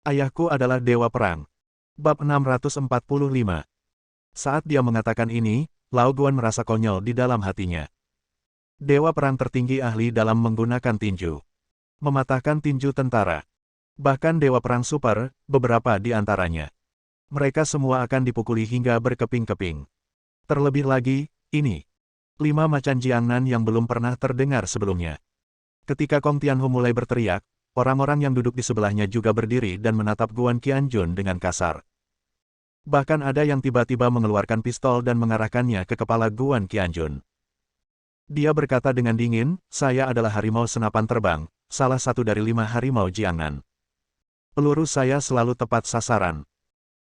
Ayahku adalah dewa perang. Bab 645. Saat dia mengatakan ini, Lao Guan merasa konyol di dalam hatinya. Dewa perang tertinggi ahli dalam menggunakan tinju. Mematahkan tinju tentara. Bahkan dewa perang super, beberapa di antaranya. Mereka semua akan dipukuli hingga berkeping-keping. Terlebih lagi, ini. 5 macan Jiangnan yang belum pernah terdengar sebelumnya. Ketika Kong Tianhu mulai berteriak, orang-orang yang duduk di sebelahnya juga berdiri dan menatap Guan Qianjun dengan kasar. Bahkan ada yang tiba-tiba mengeluarkan pistol dan mengarahkannya ke kepala Guan Qianjun. Dia berkata dengan dingin, "Saya adalah harimau senapan terbang, salah satu dari 5 harimau Jiangnan. Peluru saya selalu tepat sasaran.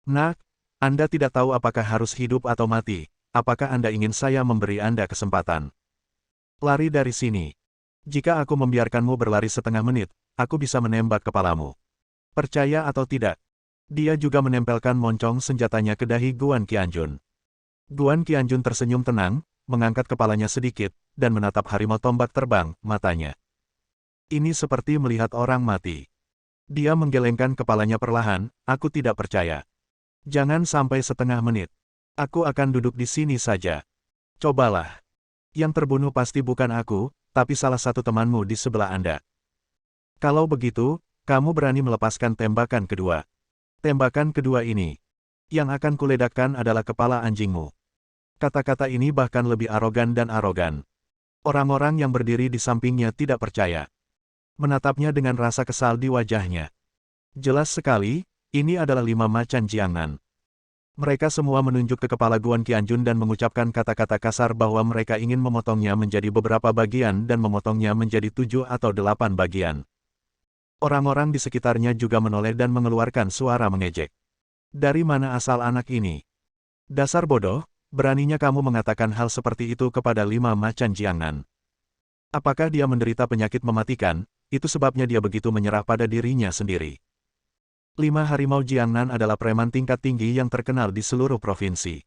Nak, Anda tidak tahu apakah harus hidup atau mati, apakah Anda ingin saya memberi Anda kesempatan? Lari dari sini. Jika aku membiarkanmu berlari setengah menit, aku bisa menembak kepalamu. Percaya atau tidak?" Dia juga menempelkan moncong senjatanya ke dahi Guan Qianjun. Guan Qianjun tersenyum tenang, mengangkat kepalanya sedikit, dan menatap harimau tombak terbang, matanya. Ini seperti melihat orang mati. Dia menggelengkan kepalanya perlahan, "Aku tidak percaya. Jangan sampai setengah menit. Aku akan duduk di sini saja. Cobalah. Yang terbunuh pasti bukan aku, tapi salah satu temanmu di sebelah Anda. Kalau begitu, kamu berani melepaskan tembakan kedua. Tembakan kedua ini. Yang akan kuledakkan adalah kepala anjingmu." Kata-kata ini bahkan lebih arogan dan arogan. Orang-orang yang berdiri di sampingnya tidak percaya. Menatapnya dengan rasa kesal di wajahnya. Jelas sekali, ini adalah 5 macan Jiangnan. Mereka semua menunjuk ke kepala Guan Qianjun dan mengucapkan kata-kata kasar bahwa mereka ingin memotongnya menjadi beberapa bagian dan memotongnya menjadi 7 atau 8 bagian. Orang-orang di sekitarnya juga menoleh dan mengeluarkan suara mengejek. "Dari mana asal anak ini? Dasar bodoh, beraninya kamu mengatakan hal seperti itu kepada 5 macan Jiangnan. Apakah dia menderita penyakit mematikan, itu sebabnya dia begitu menyerah pada dirinya sendiri." 5 harimau Jiangnan adalah preman tingkat tinggi yang terkenal di seluruh provinsi.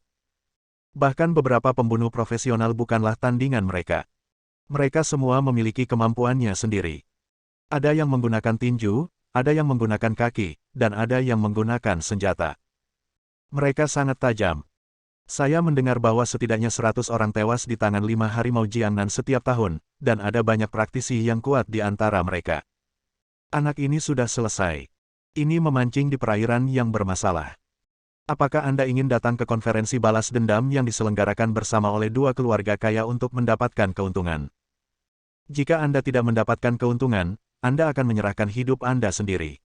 Bahkan beberapa pembunuh profesional bukanlah tandingan mereka. Mereka semua memiliki kemampuannya sendiri. Ada yang menggunakan tinju, ada yang menggunakan kaki, dan ada yang menggunakan senjata. Mereka sangat tajam. Saya mendengar bahwa setidaknya 100 orang tewas di tangan 5 harimau Jiangnan setiap tahun, dan ada banyak praktisi yang kuat di antara mereka. Anak ini sudah selesai. Ini memancing di perairan yang bermasalah. Apakah Anda ingin datang ke konferensi balas dendam yang diselenggarakan bersama oleh 2 keluarga kaya untuk mendapatkan keuntungan? Jika Anda tidak mendapatkan keuntungan, Anda akan menyerahkan hidup Anda sendiri.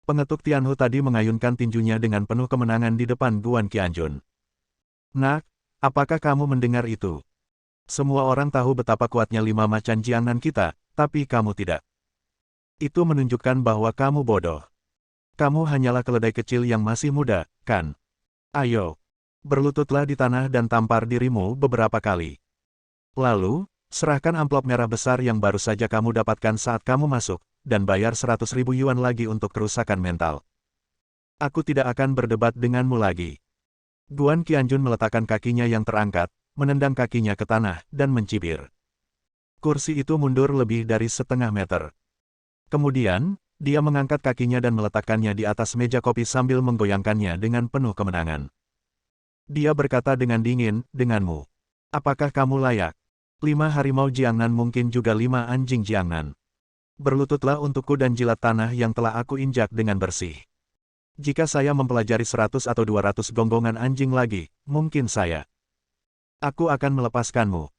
Pengetuk Tianhu tadi mengayunkan tinjunya dengan penuh kemenangan di depan Guan Qianjun. "Nak, apakah kamu mendengar itu? Semua orang tahu betapa kuatnya 5 macan Jiangnan kita, tapi kamu tidak. Itu menunjukkan bahwa kamu bodoh. Kamu hanyalah keledai kecil yang masih muda, kan? Ayo, berlututlah di tanah dan tampar dirimu beberapa kali. Lalu, serahkan amplop merah besar yang baru saja kamu dapatkan saat kamu masuk, dan bayar 100.000 yuan lagi untuk kerusakan mental. Aku tidak akan berdebat denganmu lagi." Guan Qianjun meletakkan kakinya yang terangkat, menendang kakinya ke tanah, dan mencibir. Kursi itu mundur lebih dari setengah meter. Kemudian, dia mengangkat kakinya dan meletakkannya di atas meja kopi sambil menggoyangkannya dengan penuh kemenangan. Dia berkata dengan dingin, "Denganmu. Apakah kamu layak? 5 harimau Jiangnan mungkin juga 5 anjing Jiangnan. Berlututlah untukku dan jilat tanah yang telah aku injak dengan bersih. Jika saya mempelajari 100 atau 200 gonggongan anjing lagi, mungkin aku akan melepaskanmu."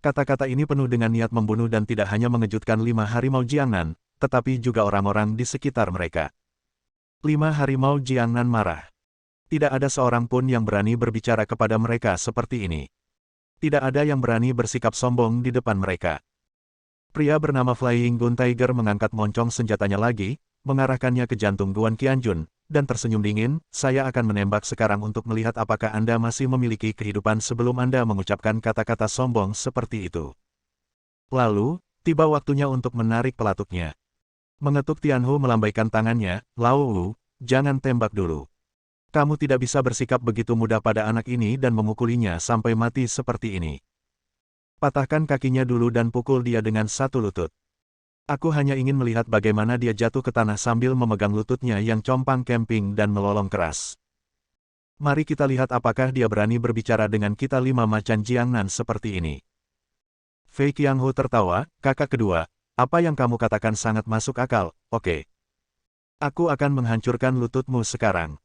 Kata-kata ini penuh dengan niat membunuh dan tidak hanya mengejutkan 5 harimau Jiangnan, tetapi juga orang-orang di sekitar mereka. 5 harimau Jiangnan marah. Tidak ada seorang pun yang berani berbicara kepada mereka seperti ini. Tidak ada yang berani bersikap sombong di depan mereka. Pria bernama Flying Gun Tiger mengangkat moncong senjatanya lagi, mengarahkannya ke jantung Guan Qianjun, dan tersenyum dingin, "Saya akan menembak sekarang untuk melihat apakah Anda masih memiliki kehidupan sebelum Anda mengucapkan kata-kata sombong seperti itu." Lalu, tiba waktunya untuk menarik pelatuknya. Mengetuk Tianhu melambaikan tangannya, "Lao Wu, jangan tembak dulu. Kamu tidak bisa bersikap begitu mudah pada anak ini dan memukulinya sampai mati seperti ini. Patahkan kakinya dulu dan pukul dia dengan 1 lutut." Aku hanya ingin melihat bagaimana dia jatuh ke tanah sambil memegang lututnya yang compang camping dan melolong keras. Mari kita lihat apakah dia berani berbicara dengan kita 5 macan Jiangnan seperti ini. Fei Qianghu tertawa, kakak kedua, apa yang kamu katakan sangat masuk akal, oke. Aku akan menghancurkan lututmu sekarang.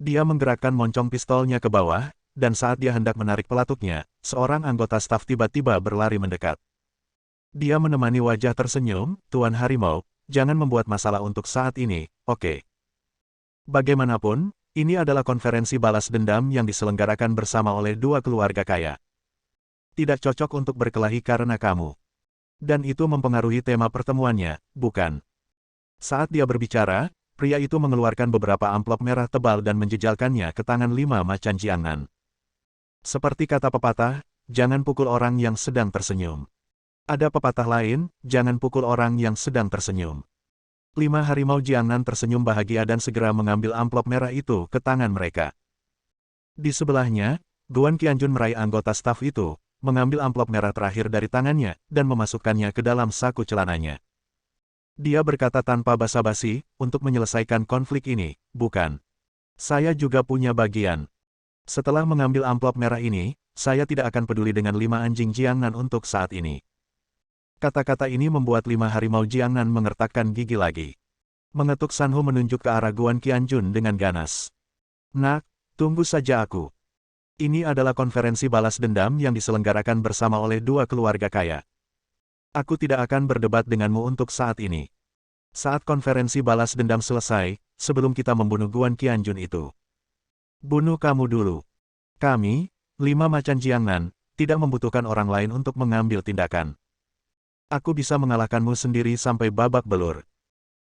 Dia menggerakkan moncong pistolnya ke bawah, dan saat dia hendak menarik pelatuknya, seorang anggota staf tiba-tiba berlari mendekat. Dia menemani wajah tersenyum, Tuan Harimau, jangan membuat masalah untuk saat ini, oke. Bagaimanapun, ini adalah konferensi balas dendam yang diselenggarakan bersama oleh dua keluarga kaya. Tidak cocok untuk berkelahi karena kamu. Dan itu mempengaruhi tema pertemuannya, bukan? Saat dia berbicara, pria itu mengeluarkan beberapa amplop merah tebal dan menjejalkannya ke tangan 5 macan Jiangnan. Seperti kata pepatah, jangan pukul orang yang sedang tersenyum. Ada pepatah lain, jangan pukul orang yang sedang tersenyum. 5 harimau Jiangnan tersenyum bahagia dan segera mengambil amplop merah itu ke tangan mereka. Di sebelahnya, Guan Qianjun meraih anggota staf itu, mengambil amplop merah terakhir dari tangannya, dan memasukkannya ke dalam saku celananya. Dia berkata tanpa basa-basi, untuk menyelesaikan konflik ini, bukan? Saya juga punya bagian. Setelah mengambil amplop merah ini, saya tidak akan peduli dengan 5 anjing Jiangnan untuk saat ini. Kata-kata ini membuat 5 harimau Jiangnan mengertakkan gigi lagi. Mengetuk Sanhu menunjuk ke arah Guan Qianjun dengan ganas. Nak, tunggu saja aku. Ini adalah konferensi balas dendam yang diselenggarakan bersama oleh dua keluarga kaya. Aku tidak akan berdebat denganmu untuk saat ini. Saat konferensi balas dendam selesai, sebelum kita membunuh Guan Qianjun itu. Bunuh kamu dulu. Kami, 5 macan Jiangnan, tidak membutuhkan orang lain untuk mengambil tindakan. Aku bisa mengalahkanmu sendiri sampai babak belur.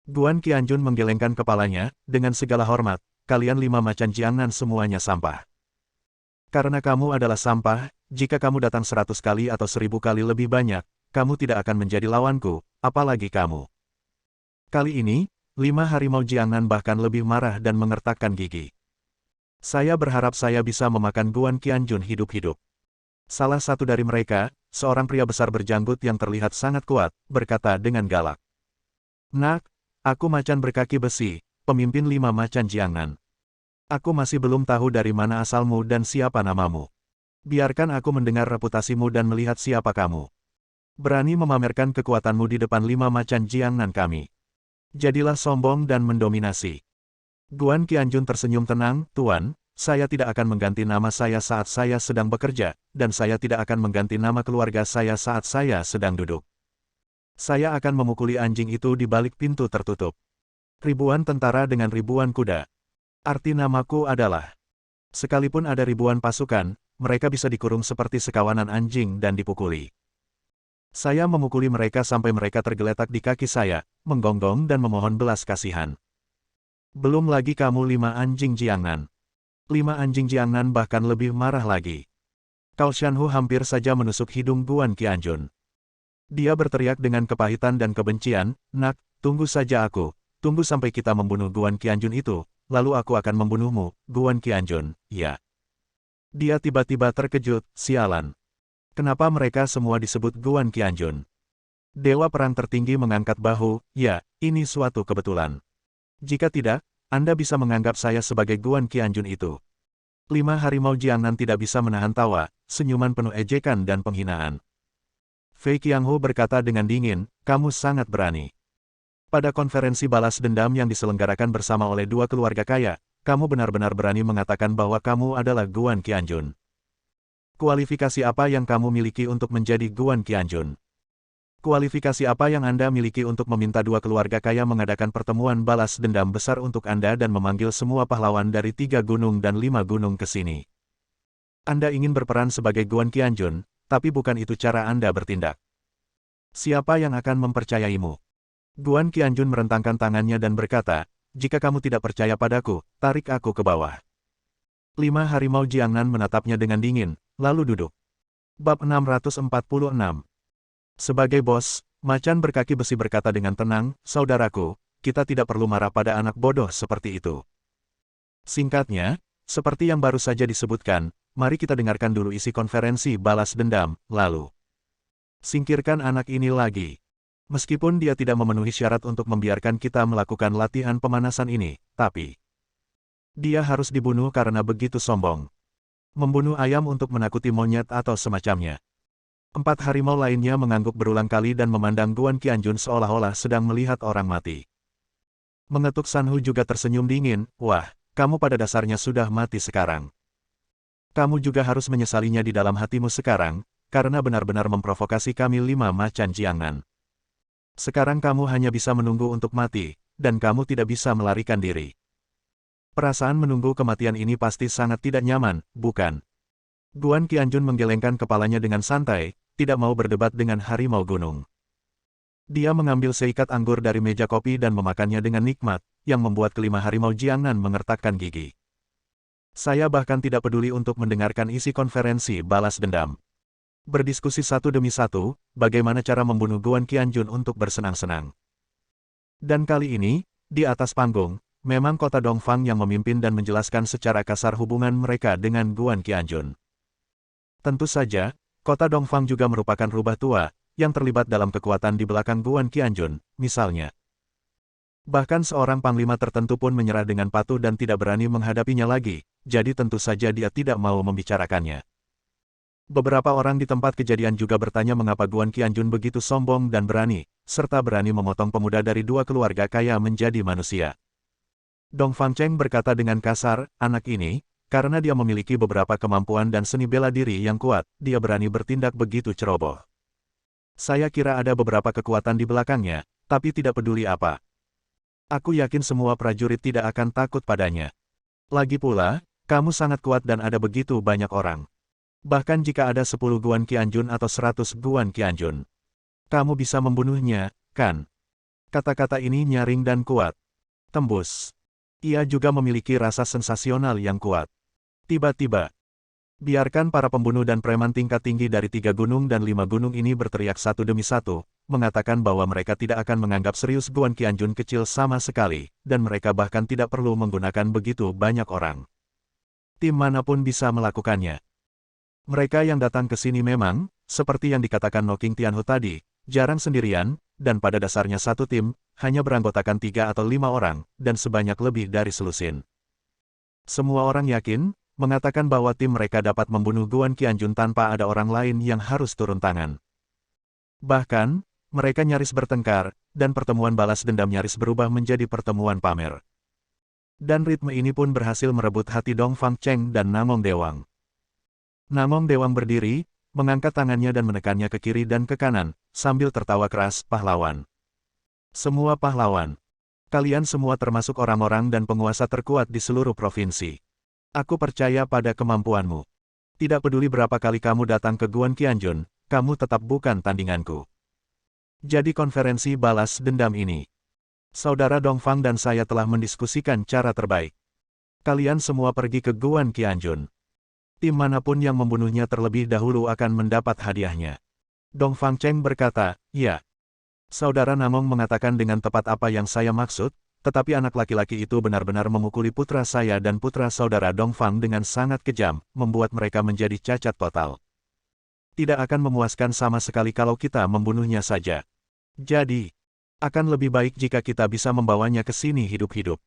Guan Qianjun menggelengkan kepalanya, dengan segala hormat, kalian 5 macan Jiangnan semuanya sampah. Karena kamu adalah sampah, jika kamu datang 100 kali atau 1000 kali lebih banyak, kamu tidak akan menjadi lawanku, apalagi kamu. Kali ini, 5 harimau Jiangnan bahkan lebih marah dan mengertakkan gigi. Saya berharap saya bisa memakan Guan Qianjun hidup-hidup. Salah satu dari mereka, seorang pria besar berjanggut yang terlihat sangat kuat, berkata dengan galak. Nak, aku macan berkaki besi, pemimpin 5 macan Jiangnan. Aku masih belum tahu dari mana asalmu dan siapa namamu. Biarkan aku mendengar reputasimu dan melihat siapa kamu. Berani memamerkan kekuatanmu di depan 5 macan Jiangnan kami. Jadilah sombong dan mendominasi. Guan Qianjun tersenyum tenang, Tuan. Saya tidak akan mengganti nama saya saat saya sedang bekerja, dan saya tidak akan mengganti nama keluarga saya saat saya sedang duduk. Saya akan memukuli anjing itu di balik pintu tertutup. Ribuan tentara dengan ribuan kuda. Arti namaku adalah, sekalipun ada ribuan pasukan, mereka bisa dikurung seperti sekawanan anjing dan dipukuli. Saya memukuli mereka sampai mereka tergeletak di kaki saya, menggonggong dan memohon belas kasihan. Belum lagi kamu 5 anjing Jiangnan. 5 anjing Jiangnan bahkan lebih marah lagi. Cao Shanhu hampir saja menusuk hidung Guan Qianjun. Dia berteriak dengan kepahitan dan kebencian, Nak, tunggu saja aku, tunggu sampai kita membunuh Guan Qianjun itu, lalu aku akan membunuhmu, Guan Qianjun, ya. Dia tiba-tiba terkejut, sialan. Kenapa mereka semua disebut Guan Qianjun? Dewa Perang tertinggi mengangkat bahu, ya, ini suatu kebetulan. Jika tidak, Anda bisa menganggap saya sebagai Guan Qianjun itu. 5 harimau Jiangnan tidak bisa menahan tawa, senyuman penuh ejekan dan penghinaan. Fei Qianghu berkata dengan dingin, kamu sangat berani. Pada konferensi balas dendam yang diselenggarakan bersama oleh dua keluarga kaya, kamu benar-benar berani mengatakan bahwa kamu adalah Guan Qianjun. Kualifikasi apa yang kamu miliki untuk menjadi Guan Qianjun? Kualifikasi apa yang Anda miliki untuk meminta dua keluarga kaya mengadakan pertemuan balas dendam besar untuk Anda dan memanggil semua pahlawan dari 3 gunung dan 5 gunung ke sini? Anda ingin berperan sebagai Guan Qianjun, tapi bukan itu cara Anda bertindak. Siapa yang akan mempercayaimu? Guan Qianjun merentangkan tangannya dan berkata, jika kamu tidak percaya padaku, tarik aku ke bawah. 5 harimau Jiangnan menatapnya dengan dingin, lalu duduk. Bab 646. Sebagai bos, macan berkaki besi berkata dengan tenang, saudaraku, kita tidak perlu marah pada anak bodoh seperti itu. Singkatnya, seperti yang baru saja disebutkan, mari kita dengarkan dulu isi konferensi balas dendam, lalu singkirkan anak ini lagi. Meskipun dia tidak memenuhi syarat untuk membiarkan kita melakukan latihan pemanasan ini, tapi dia harus dibunuh karena begitu sombong. Membunuh ayam untuk menakuti monyet atau semacamnya. 4 harimau lainnya mengangguk berulang kali dan memandang Guan Qianjun seolah-olah sedang melihat orang mati. Mengetuk Sanhu juga tersenyum dingin, wah, kamu pada dasarnya sudah mati sekarang. Kamu juga harus menyesalinya di dalam hatimu sekarang, karena benar-benar memprovokasi kami 5 macan jiangan. Sekarang kamu hanya bisa menunggu untuk mati, dan kamu tidak bisa melarikan diri. Perasaan menunggu kematian ini pasti sangat tidak nyaman, bukan? Guan Qianjun menggelengkan kepalanya dengan santai, tidak mau berdebat dengan harimau gunung. Dia mengambil seikat anggur dari meja kopi dan memakannya dengan nikmat, yang membuat kelima harimau jiangan mengertakkan gigi. Saya bahkan tidak peduli untuk mendengarkan isi konferensi balas dendam. Berdiskusi satu demi satu, bagaimana cara membunuh Guan Qianjun untuk bersenang-senang. Dan kali ini, di atas panggung, memang kota Dongfang yang memimpin dan menjelaskan secara kasar hubungan mereka dengan Guan Qianjun. Tentu saja, kota Dongfang juga merupakan rubah tua, yang terlibat dalam kekuatan di belakang Guan Qianjun, misalnya. Bahkan seorang panglima tertentu pun menyerah dengan patuh dan tidak berani menghadapinya lagi, jadi tentu saja dia tidak mau membicarakannya. Beberapa orang di tempat kejadian juga bertanya mengapa Guan Qianjun begitu sombong dan berani, serta berani memotong pemuda dari 2 keluarga kaya menjadi manusia. Dong Fangcheng berkata dengan kasar, anak ini, karena dia memiliki beberapa kemampuan dan seni bela diri yang kuat, dia berani bertindak begitu ceroboh. Saya kira ada beberapa kekuatan di belakangnya, tapi tidak peduli apa. Aku yakin semua prajurit tidak akan takut padanya. Lagi pula, kamu sangat kuat dan ada begitu banyak orang. Bahkan jika ada 10 Guan Qianjun atau 100 Guan Qianjun. Kamu bisa membunuhnya, kan? Kata-kata ini nyaring dan kuat. Tembus. Ia juga memiliki rasa sensasional yang kuat. Tiba-tiba, biarkan para pembunuh dan preman tingkat tinggi dari 3 gunung dan 5 gunung ini berteriak satu demi satu, mengatakan bahwa mereka tidak akan menganggap serius Guan Qianjun kecil sama sekali, dan mereka bahkan tidak perlu menggunakan begitu banyak orang. Tim manapun bisa melakukannya. Mereka yang datang ke sini memang, seperti yang dikatakan No King Tianhu tadi, jarang sendirian, dan pada dasarnya satu tim, hanya beranggotakan 3 atau 5 orang, dan sebanyak lebih dari selusin. Semua orang yakin, mengatakan bahwa tim mereka dapat membunuh Guan Qianjun tanpa ada orang lain yang harus turun tangan. Bahkan, mereka nyaris bertengkar, dan pertemuan balas dendam nyaris berubah menjadi pertemuan pamer. Dan ritme ini pun berhasil merebut hati Dong Fangcheng dan Namong Dewang. Namong Dewang berdiri, mengangkat tangannya dan menekannya ke kiri dan ke kanan, sambil tertawa keras, pahlawan. Semua pahlawan. Kalian semua termasuk orang-orang dan penguasa terkuat di seluruh provinsi. Aku percaya pada kemampuanmu. Tidak peduli berapa kali kamu datang ke Guan Qianjun, kamu tetap bukan tandinganku. Jadi konferensi balas dendam ini. Saudara Dongfang dan saya telah mendiskusikan cara terbaik. Kalian semua pergi ke Guan Qianjun. Tim manapun yang membunuhnya terlebih dahulu akan mendapat hadiahnya. Dong Fangcheng berkata, ya. Saudara Namong mengatakan dengan tepat apa yang saya maksud, tetapi anak laki-laki itu benar-benar memukuli putra saya dan putra saudara Dongfang dengan sangat kejam, membuat mereka menjadi cacat total. Tidak akan memuaskan sama sekali kalau kita membunuhnya saja. Jadi, akan lebih baik jika kita bisa membawanya ke sini hidup-hidup.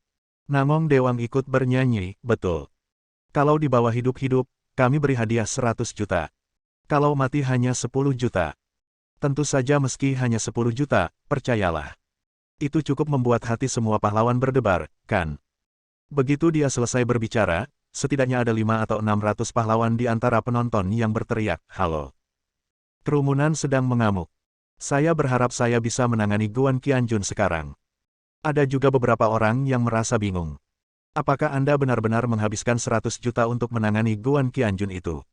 Namong Dewang ikut bernyanyi, betul. Kalau dibawa hidup-hidup, kami beri hadiah 100 juta. Kalau mati hanya 10 juta. Tentu saja meski hanya 10 juta, percayalah. Itu cukup membuat hati semua pahlawan berdebar, kan? Begitu dia selesai berbicara, setidaknya ada 5 atau 600 pahlawan di antara penonton yang berteriak, halo. Kerumunan sedang mengamuk. Saya berharap saya bisa menangani Guan Qianjun sekarang. Ada juga beberapa orang yang merasa bingung. Apakah Anda benar-benar menghabiskan 100 juta untuk menangani Guan Qianjun itu?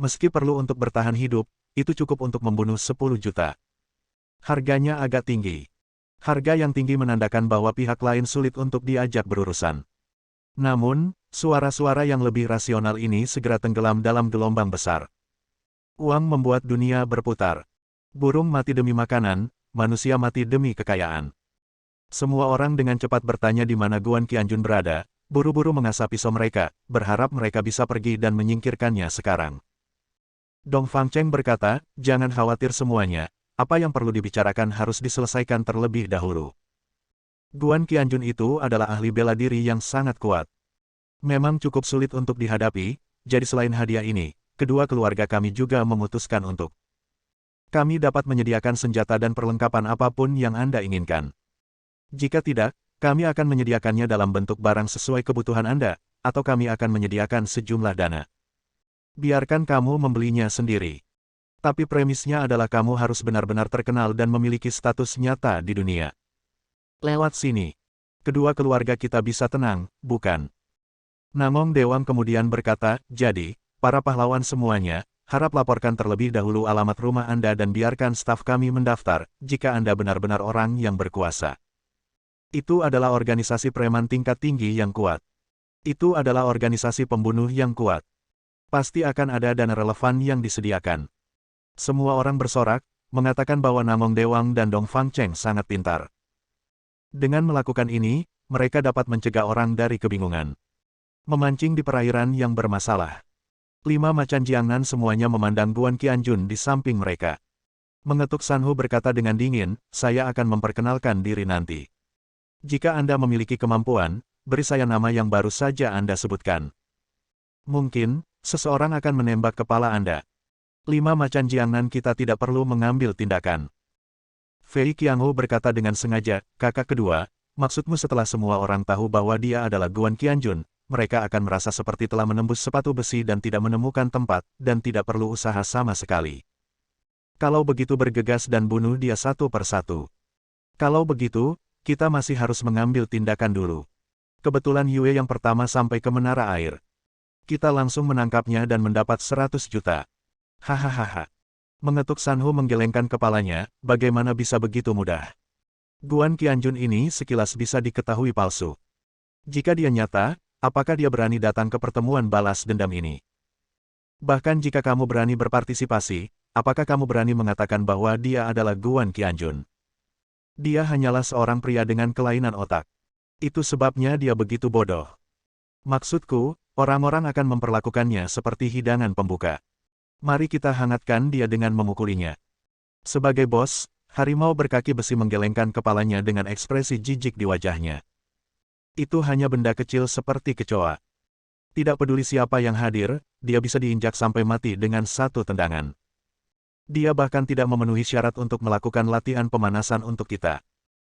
Meski perlu untuk bertahan hidup, itu cukup untuk membunuh 10 juta. Harganya agak tinggi. Harga yang tinggi menandakan bahwa pihak lain sulit untuk diajak berurusan. Namun, suara-suara yang lebih rasional ini segera tenggelam dalam gelombang besar. Uang membuat dunia berputar. Burung mati demi makanan, manusia mati demi kekayaan. Semua orang dengan cepat bertanya di mana Guan Qianjun berada, buru-buru mengasah pisau mereka, berharap mereka bisa pergi dan menyingkirkannya sekarang. Dong Fangcheng berkata, jangan khawatir semuanya, apa yang perlu dibicarakan harus diselesaikan terlebih dahulu. Guan Qianjun itu adalah ahli bela diri yang sangat kuat. Memang cukup sulit untuk dihadapi, jadi selain hadiah ini, kedua keluarga kami juga memutuskan untuk kami dapat menyediakan senjata dan perlengkapan apapun yang Anda inginkan. Jika tidak, kami akan menyediakannya dalam bentuk barang sesuai kebutuhan Anda, atau kami akan menyediakan sejumlah dana. Biarkan kamu membelinya sendiri. Tapi premisnya adalah kamu harus benar-benar terkenal dan memiliki status nyata di dunia. Lewat sini, kedua keluarga kita bisa tenang, bukan? Namong Dewang kemudian berkata, jadi, para pahlawan semuanya, harap laporkan terlebih dahulu alamat rumah Anda dan biarkan staf kami mendaftar, jika Anda benar-benar orang yang berkuasa. Itu adalah organisasi preman tingkat tinggi yang kuat. Itu adalah organisasi pembunuh yang kuat. Pasti akan ada dana relevan yang disediakan. Semua orang bersorak, mengatakan bahwa Namong Dewang dan Dong Fangcheng sangat pintar. Dengan melakukan ini, mereka dapat mencegah orang dari kebingungan. Memancing di perairan yang bermasalah. 5 macan Jiangnan semuanya memandang Guan Qianjun di samping mereka. Mengetuk Sanhu berkata dengan dingin, saya akan memperkenalkan diri nanti. Jika Anda memiliki kemampuan, beri saya nama yang baru saja Anda sebutkan. Mungkin, seseorang akan menembak kepala Anda. 5 macan Jiangnan kita tidak perlu mengambil tindakan. Fei Qianghu berkata dengan sengaja, kakak kedua, maksudmu setelah semua orang tahu bahwa dia adalah Guan Qianjun, mereka akan merasa seperti telah menembus sepatu besi dan tidak menemukan tempat, dan tidak perlu usaha sama sekali. Kalau begitu bergegas dan bunuh dia satu persatu. Kalau begitu, kita masih harus mengambil tindakan dulu. Kebetulan Yue yang pertama sampai ke menara air. Kita langsung menangkapnya dan mendapat 100 juta. Hahaha. Mengetuk Sanhu menggelengkan kepalanya, bagaimana bisa begitu mudah? Guan Qianjun ini sekilas bisa diketahui palsu. Jika dia nyata, apakah dia berani datang ke pertemuan balas dendam ini? Bahkan jika kamu berani berpartisipasi, apakah kamu berani mengatakan bahwa dia adalah Guan Qianjun? Dia hanyalah seorang pria dengan kelainan otak. Itu sebabnya dia begitu bodoh. Maksudku, orang-orang akan memperlakukannya seperti hidangan pembuka. Mari kita hangatkan dia dengan memukulinya. Sebagai bos, harimau berkaki besi menggelengkan kepalanya dengan ekspresi jijik di wajahnya. Itu hanya benda kecil seperti kecoa. Tidak peduli siapa yang hadir, dia bisa diinjak sampai mati dengan satu tendangan. Dia bahkan tidak memenuhi syarat untuk melakukan latihan pemanasan untuk kita.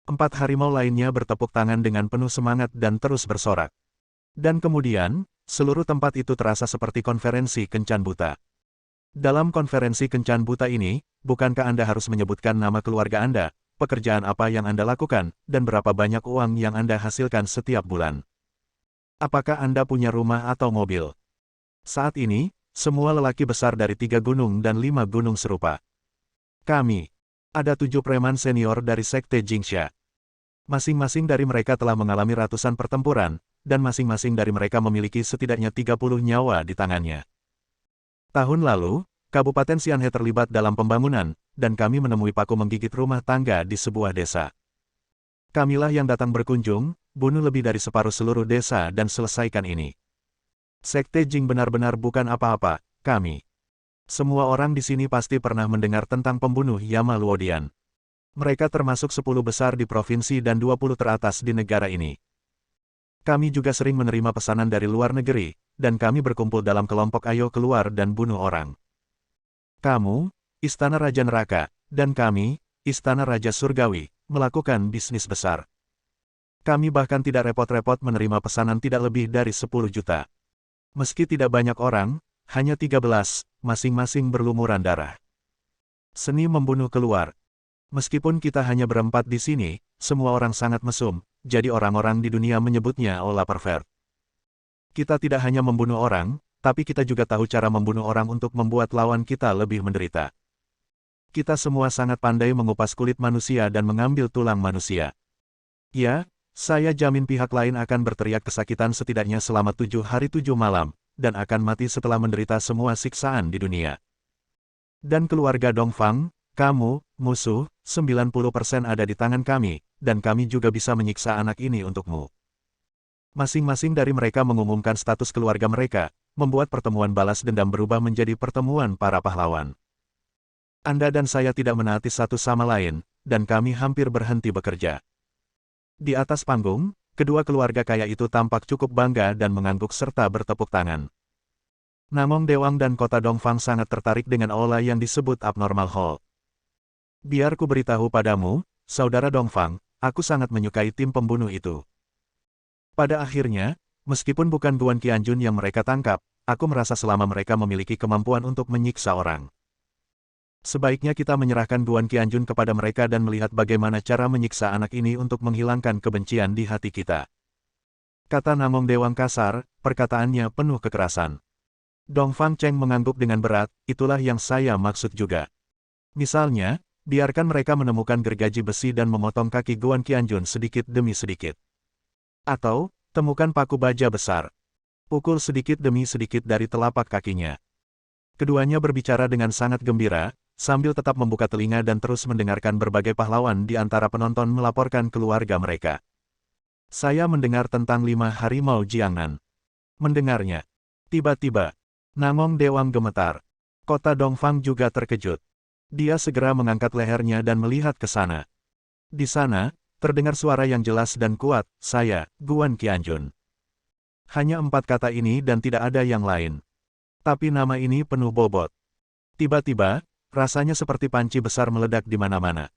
4 harimau lainnya bertepuk tangan dengan penuh semangat dan terus bersorak. Dan kemudian, seluruh tempat itu terasa seperti konferensi kencan buta. Dalam konferensi kencan buta ini, bukankah Anda harus menyebutkan nama keluarga Anda, pekerjaan apa yang Anda lakukan, dan berapa banyak uang yang Anda hasilkan setiap bulan? Apakah Anda punya rumah atau mobil? Saat ini, semua lelaki besar dari 3 gunung dan 5 gunung serupa. Kami. Ada 7 preman senior dari Sekte Jingsha. Masing-masing dari mereka telah mengalami ratusan pertempuran, dan masing-masing dari mereka memiliki setidaknya 30 nyawa di tangannya. Tahun lalu, Kabupaten Xianhe terlibat dalam pembangunan, dan kami menemui paku menggigit rumah tangga di sebuah desa. Kamilah yang datang berkunjung, bunuh lebih dari separuh seluruh desa dan selesaikan ini. Sekte Jing benar-benar bukan apa-apa, kami. Semua orang di sini pasti pernah mendengar tentang pembunuh Yama Luodian. Mereka termasuk 10 besar di provinsi dan 20 teratas di negara ini. Kami juga sering menerima pesanan dari luar negeri, dan kami berkumpul dalam kelompok ayo keluar dan bunuh orang. Kamu, Istana Raja Neraka, dan kami, Istana Raja Surgawi, melakukan bisnis besar. Kami bahkan tidak repot-repot menerima pesanan tidak lebih dari 10 juta. Meski tidak banyak orang, hanya 13, masing-masing berlumuran darah. Seni membunuh keluar. Meskipun kita hanya berempat di sini, semua orang sangat mesum, jadi orang-orang di dunia menyebutnya Ola Pervert. Kita tidak hanya membunuh orang, tapi kita juga tahu cara membunuh orang untuk membuat lawan kita lebih menderita. Kita semua sangat pandai mengupas kulit manusia dan mengambil tulang manusia. Ya, saya jamin pihak lain akan berteriak kesakitan setidaknya selama 7 hari 7 malam, dan akan mati setelah menderita semua siksaan di dunia. Dan keluarga Dongfang, kamu, musuh, 90% ada di tangan kami, dan kami juga bisa menyiksa anak ini untukmu. Masing-masing dari mereka mengumumkan status keluarga mereka, membuat pertemuan balas dendam berubah menjadi pertemuan para pahlawan. Anda dan saya tidak menaati satu sama lain, dan kami hampir berhenti bekerja. Di atas panggung, kedua keluarga kaya itu tampak cukup bangga dan mengangguk serta bertepuk tangan. Namong Dewang dan kota Dongfang sangat tertarik dengan aula yang disebut Abnormal Hall. Biar ku beritahu padamu, saudara Dongfang, aku sangat menyukai tim pembunuh itu. Pada akhirnya, meskipun bukan Guan Qianjun yang mereka tangkap, aku merasa selama mereka memiliki kemampuan untuk menyiksa orang. Sebaiknya kita menyerahkan Guan Qianjun kepada mereka dan melihat bagaimana cara menyiksa anak ini untuk menghilangkan kebencian di hati kita. Kata Namong Dewang kasar, perkataannya penuh kekerasan. Dongfang Cheng mengangguk dengan berat, itulah yang saya maksud juga. Misalnya, biarkan mereka menemukan gergaji besi dan memotong kaki Guan Qianjun sedikit demi sedikit. Atau, temukan paku baja besar. Pukul sedikit demi sedikit dari telapak kakinya. Keduanya berbicara dengan sangat gembira, sambil tetap membuka telinga dan terus mendengarkan berbagai pahlawan di antara penonton melaporkan keluarga mereka. Saya mendengar tentang 5 harimau Jiangnan. Mendengarnya. Tiba-tiba, Namong Dewang gemetar. Kota Dongfang juga terkejut. Dia segera mengangkat lehernya dan melihat ke sana. Di sana, terdengar suara yang jelas dan kuat, saya, Guan Qianjun. Hanya 4 kata ini dan tidak ada yang lain. Tapi nama ini penuh bobot. Tiba-tiba, rasanya seperti panci besar meledak di mana-mana.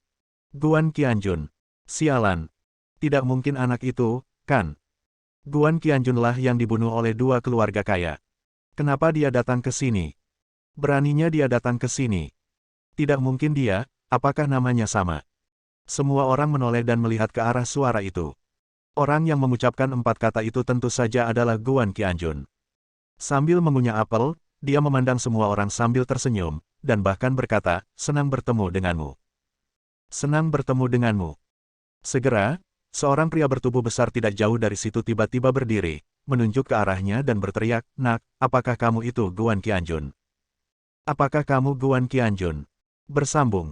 Guan Qianjun. Sialan. Tidak mungkin anak itu, kan? Guan Qianjunlah yang dibunuh oleh 2 keluarga kaya. Kenapa dia datang ke sini? Beraninya dia datang ke sini. Tidak mungkin dia, apakah namanya sama? Semua orang menoleh dan melihat ke arah suara itu. Orang yang mengucapkan 4 kata itu tentu saja adalah Guan Qianjun. Sambil mengunyah apel, dia memandang semua orang sambil tersenyum, dan bahkan berkata, senang bertemu denganmu. Senang bertemu denganmu. Segera, seorang pria bertubuh besar tidak jauh dari situ tiba-tiba berdiri, menunjuk ke arahnya dan berteriak, "Nak, apakah kamu itu Guan Qianjun? Apakah kamu Guan Qianjun?" Bersambung.